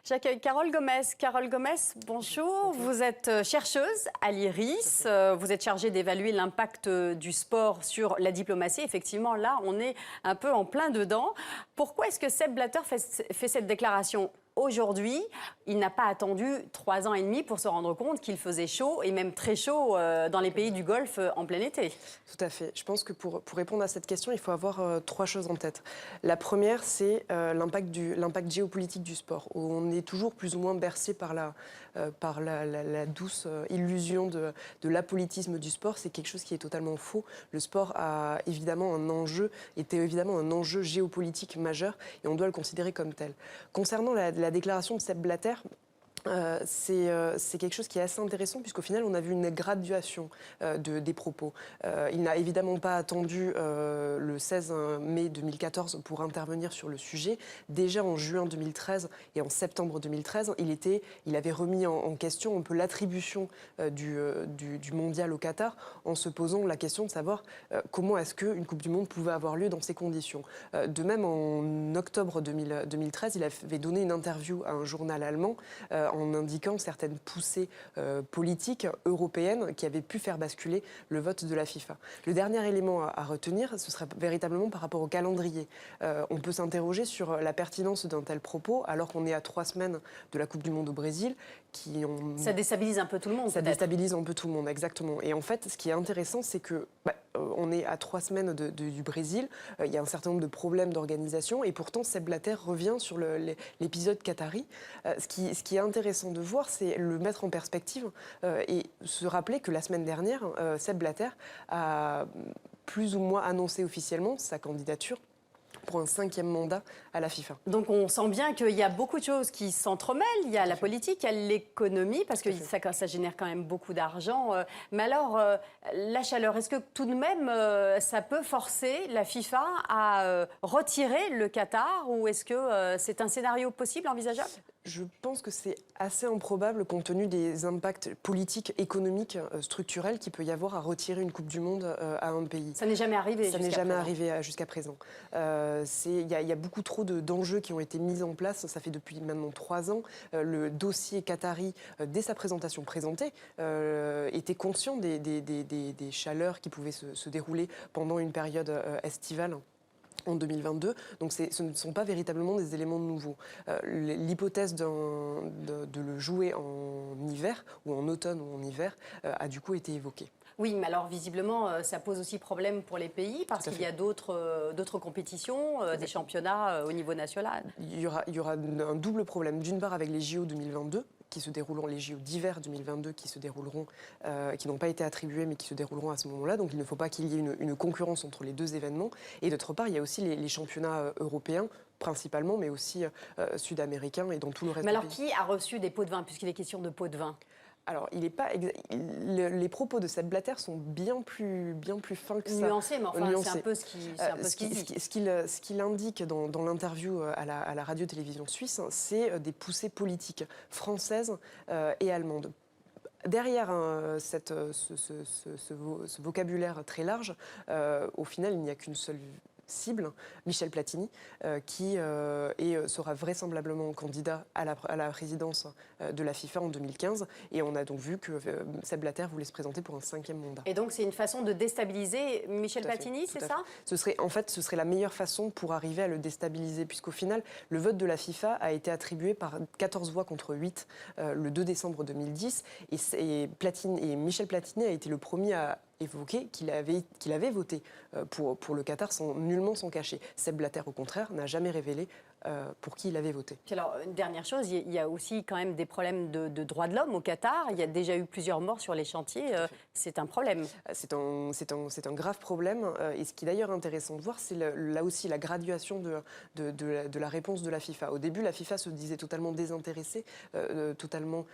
J'accueille Carole Gomez. Carole Gomez, bonjour. Vous êtes chercheuse à l'IRIS. Vous êtes chargée d'évaluer l'impact du sport sur la diplomatie. Effectivement, là, on est un peu en plein dedans. Pourquoi est-ce que Sepp Blatter fait cette déclaration aujourd'hui? Il n'a pas attendu 3 ans et demi pour se rendre compte qu'il faisait chaud, et même très chaud, dans les pays du Golfe en plein été. Tout à fait. Je pense que pour répondre à cette question, il faut avoir 3 choses en tête. La première, c'est l'impact géopolitique du sport, où on est toujours plus ou moins bercé par la douce illusion de l'apolitisme du sport. C'est quelque chose qui est totalement faux. Le sport était évidemment un enjeu géopolitique majeur, et on doit le considérer comme tel. Concernant la déclaration de Sepp Blatter, c'est quelque chose qui est assez intéressant, puisqu'au final, on a vu une graduation des propos. Il n'a évidemment pas attendu le 16 mai 2014 pour intervenir sur le sujet. Déjà en juin 2013 et en septembre 2013, il avait remis en question un peu l'attribution du mondial au Qatar, en se posant la question de savoir comment est-ce qu'une Coupe du Monde pouvait avoir lieu dans ces conditions. De même, en octobre 2013, il avait donné une interview à un journal allemand en indiquant certaines poussées politiques européennes qui avaient pu faire basculer le vote de la FIFA. Le dernier élément à retenir, ce serait véritablement par rapport au calendrier. On peut s'interroger sur la pertinence d'un tel propos, alors qu'on est à 3 semaines de la Coupe du Monde au Brésil. Ça déstabilise un peu tout le monde, Ça déstabilise un peu tout le monde, exactement. Et en fait, ce qui est intéressant, c'est que on est à 3 semaines du Brésil. Il y a un certain nombre de problèmes d'organisation, et pourtant Sepp Blatter revient sur l'épisode qatari. Ce qui est intéressant de voir, c'est le mettre en perspective et se rappeler que la semaine dernière, Sepp Blatter a plus ou moins annoncé officiellement sa candidature pour un 5e mandat à la FIFA. Donc on sent bien qu'il y a beaucoup de choses qui s'entremêlent. Il y a la politique, il y a l'économie, parce que ça génère quand même beaucoup d'argent. Mais alors, la chaleur, est-ce que tout de même, ça peut forcer la FIFA à retirer le Qatar, ou est-ce que c'est un scénario possible, envisageable ? Je pense que c'est assez improbable, compte tenu des impacts politiques, économiques, structurels qu'il peut y avoir à retirer une Coupe du Monde à un pays. Ça n'est jamais arrivé jusqu'à présent. Ça n'est jamais arrivé jusqu'à présent. Il y a beaucoup trop d'enjeux qui ont été mis en place. Ça fait depuis maintenant 3 ans. Le dossier qatari, dès sa présentation présentée, était conscient des chaleurs qui pouvaient se dérouler pendant une période estivale en 2022, donc ce ne sont pas véritablement des éléments nouveaux. L'hypothèse de le jouer en hiver, ou en automne ou en hiver, a du coup été évoquée. Oui, mais alors visiblement, ça pose aussi problème pour les pays, parce qu'il y a d'autres compétitions, des championnats au niveau national. Il y aura un double problème. D'une part, avec les JO 2022, qui se dérouleront, les JO d'hiver 2022 qui se dérouleront, qui n'ont pas été attribués mais qui se dérouleront à ce moment-là. Donc il ne faut pas qu'il y ait une concurrence entre les 2 événements. Et d'autre part, il y a aussi les championnats européens, principalement, mais aussi sud-américains et dans tout le reste du pays. Mais alors, pays. qui a reçu des pots de vin, puisqu'il est question de pots de vin ? Alors, les propos de Sepp Blatter sont bien plus fins que ça. Nuancés, mais enfin, c'est un peu ce qu'il dit. Ce qu'il indique dans l'interview à la radio-télévision suisse, c'est des poussées politiques françaises et allemandes. Derrière ce vocabulaire très large, au final, il n'y a qu'une seule cible, Michel Platini, qui sera vraisemblablement candidat à la présidence de la FIFA en 2015. Et on a donc vu que Sepp Blatter voulait se présenter pour un 5e mandat. Et donc c'est une façon de déstabiliser Michel Platini, c'est ça ? Ce serait la meilleure façon pour arriver à le déstabiliser, puisqu'au final, le vote de la FIFA a été attribué par 14 voix contre 8 le 2 décembre 2010. Et Michel Platini a été le premier à évoqué qu'il avait voté pour le Qatar nullement s'en cacher. Sepp Blatter, au contraire, n'a jamais révélé pour qui il avait voté. Puis alors, une dernière chose, il y a aussi quand même des problèmes de droits de l'homme au Qatar. Il y a déjà eu plusieurs morts sur les chantiers. C'est un problème. C'est un grave problème. Et ce qui est d'ailleurs intéressant de voir, c'est là aussi la graduation de la réponse de la FIFA. Au début, la FIFA se disait totalement désintéressée, totalement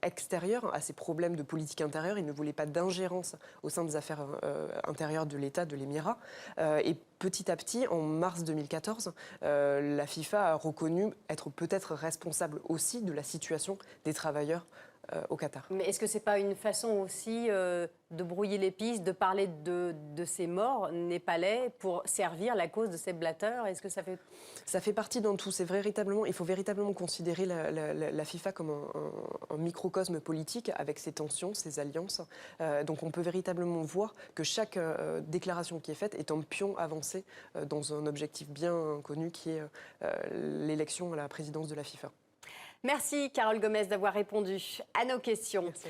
extérieure à ces problèmes de politique intérieure. Il ne voulait pas d'ingérence au sein des affaires intérieures de l'État, de l'Émirat. Et petit à petit, en mars 2014, la FIFA a reconnu être peut-être responsable aussi de la situation des travailleurs au Qatar. Mais est-ce que ce n'est pas une façon aussi de brouiller les pistes, de parler de ces morts népalais pour servir la cause de Sepp Blatter? Est-ce que ça fait... Ça fait partie d'un tout. Il faut véritablement considérer la FIFA comme un microcosme politique avec ses tensions, ses alliances. Donc on peut véritablement voir que chaque déclaration qui est faite est un pion avancé dans un objectif bien connu qui est l'élection à la présidence de la FIFA. Merci Carole Gomez d'avoir répondu à nos questions. Merci.